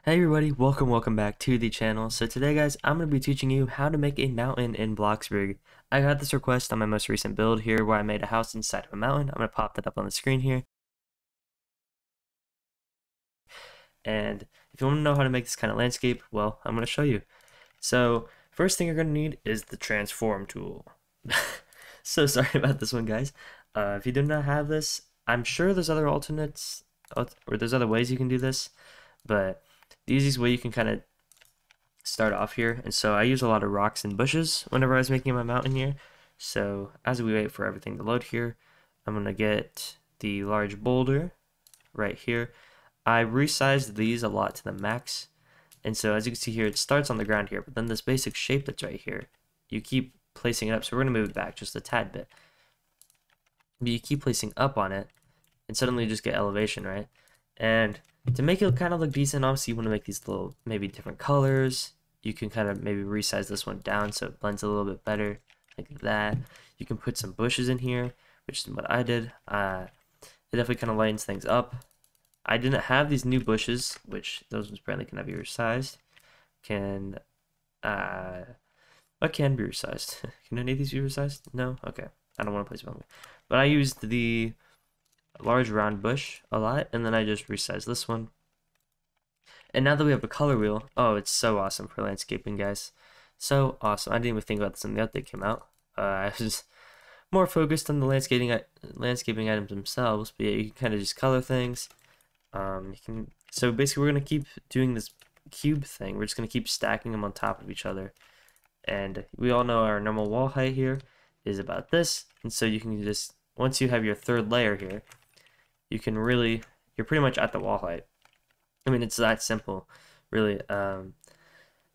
Hey everybody, welcome back to the channel. So today guys, I'm going to be teaching you how to make a mountain in Bloxburg. I got this request on my most recent build here where I made a house inside of a mountain. I'm going to pop that up on the screen here. And if you want to know how to make this kind of landscape, well, I'm going to show you. So first thing you're going to need is the transform tool. So sorry about this one guys. If you do not have this, I'm sure there's other alternates, or there's other ways you can do this, but the easiest way you can kind of start off here. And so I use a lot of rocks and bushes whenever I was making my mountain here. So as we wait for everything to load here, I'm going to get the large boulder right here. I resized these a lot to the max. And so as you can see here, it starts on the ground here, but then this basic shape that's right here, you keep placing it up. So we're going to move it back just a tad bit. But you keep placing up on it and suddenly you just get elevation, right? And to make it kind of look decent, obviously you want to make these little, maybe different colors. You can kind of maybe resize this one down so it blends a little bit better, like that. You can put some bushes in here, which is what I did. It definitely kind of lightens things up. I didn't have these new bushes, which those ones apparently cannot be resized. What can be resized? Can any of these be resized? No? Okay. I don't want to place them on me. But I used the large round bush a lot, and then I just resized this one. And now that we have a color wheel, oh, it's so awesome for landscaping, guys. So awesome. I didn't even think about this when the update came out. I was more focused on the landscaping items themselves, but yeah, you can kind of just color things. So basically we're going to keep doing this cube thing. We're just going to keep stacking them on top of each other. And we all know our normal wall height here is about this. And so you can just, once you have your third layer here, you can really, you're pretty much at the wall height. I mean, it's that simple, really.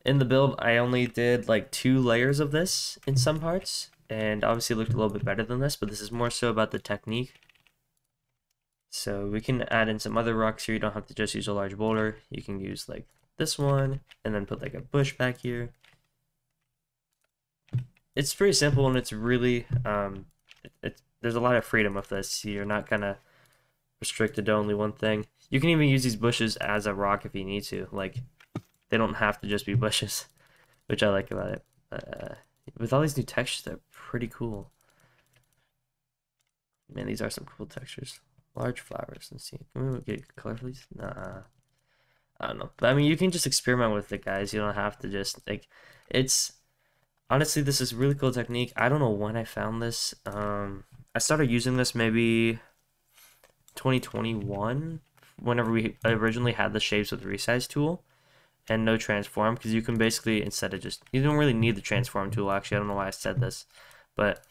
In the build, I only did like 2 layers of this in some parts, and obviously it looked a little bit better than this, but this is more so about the technique. So we can add in some other rocks here. You don't have to just use a large boulder. You can use like this one, and then put like a bush back here. It's pretty simple, and it's really, there's a lot of freedom with this. You're not kind of restricted to only one thing. You can even use these bushes as a rock if you need to. Like, they don't have to just be bushes, which I like about it. With all these new textures, they're pretty cool. Man, these are some cool textures. Large flowers. Let's see. Can we get color, please? Nah. I don't know. But I mean, you can just experiment with it, guys. You don't have to just, like, it's, honestly, this is a really cool technique. I don't know when I found this. I started using this maybe 2021, whenever we originally had the shapes with the resize tool and no transform, because you can basically, instead of just, you don't really need the transform tool. Actually, I don't know why I said this, but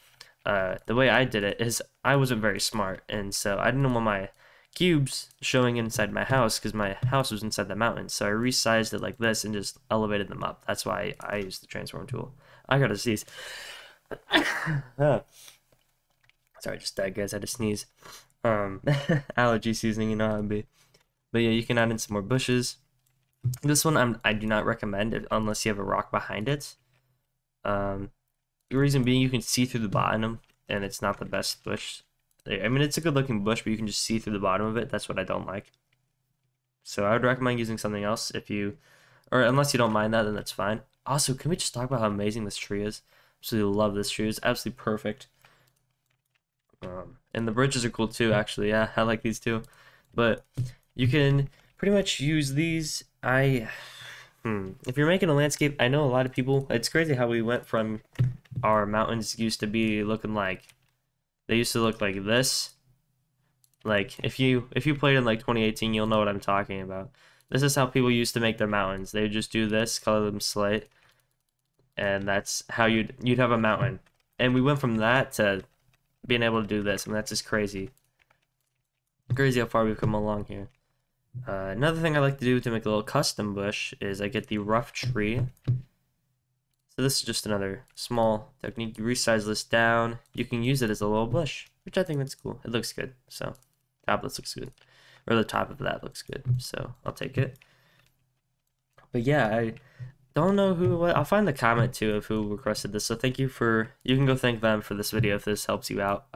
the way I did it is I wasn't very smart, and so I didn't want my cubes showing inside my house because my house was inside the mountain, so I resized it like this and just elevated them up. That's why I used the transform tool. I gotta sneeze. Sorry, just died, guys. I had to sneeze. Allergy seasoning, you know how it be. But yeah, you can add in some more bushes. This one I do not recommend it unless you have a rock behind it. The reason being, you can see through the bottom, and it's not the best bush. I mean, it's a good looking bush, but you can just see through the bottom of it. That's what I don't like. So I would recommend using something else if you, or unless you don't mind that, then that's fine. Also, can we just talk about how amazing this tree is? Absolutely love this tree. It's absolutely perfect. And the bridges are cool too, actually. Yeah, I like these too. But you can pretty much use these. If you're making a landscape, I know a lot of people, it's crazy how we went from our mountains used to be looking like, they used to look like this. Like, if you played in like 2018, you'll know what I'm talking about. This is how people used to make their mountains. They would just do this, color them slate, and that's how you'd have a mountain. And we went from that to being able to do this, and that's just crazy. Crazy how far we've come along here. Another thing I like to do to make a little custom bush is I get the rough tree. So this is just another small technique. You resize this down. You can use it as a little bush, which I think that's cool. It looks good. So top of this looks good, or the top of that looks good. So I'll take it. But yeah, I don't know who. I'll find the comment too of who requested this. So thank you for. You can go thank them for this video if this helps you out.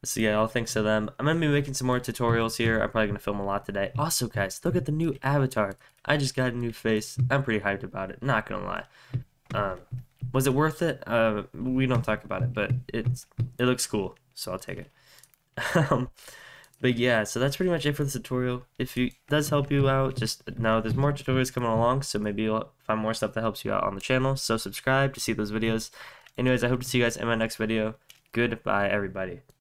So yeah, all thanks to them. I'm gonna be making some more tutorials here. I'm probably gonna film a lot today. Also, guys, look at the new avatar. I just got a new face. I'm pretty hyped about it. Not gonna lie. Um, was it worth it? We don't talk about it, but it looks cool, so I'll take it. Um, but yeah, so that's pretty much it for this tutorial. If it does help you out, just know there's more tutorials coming along, so maybe you'll find more stuff that helps you out on the channel. So subscribe to see those videos. Anyways, I hope to see you guys in my next video. Goodbye, everybody.